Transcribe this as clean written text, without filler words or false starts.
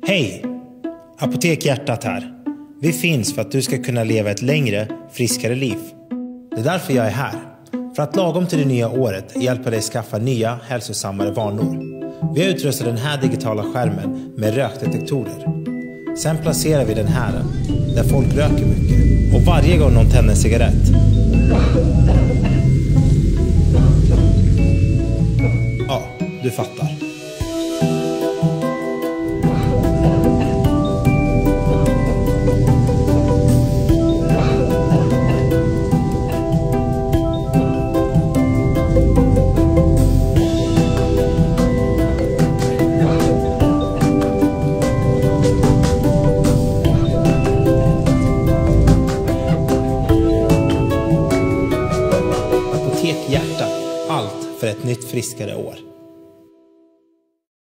Hej! Apotek Hjärtat här. Vi finns för att du ska kunna leva ett längre, friskare liv. Det är därför jag är här. För att lagom till det nya året hjälpa dig skaffa nya, hälsosammare vanor. Vi har utrustat den här digitala skärmen med rökdetektorer. Sen placerar vi den här där folk röker mycket. Och varje gång någon tänder en cigarett. Ja, du fattar. Apotek Hjärtat. Allt för ett nytt friskare år.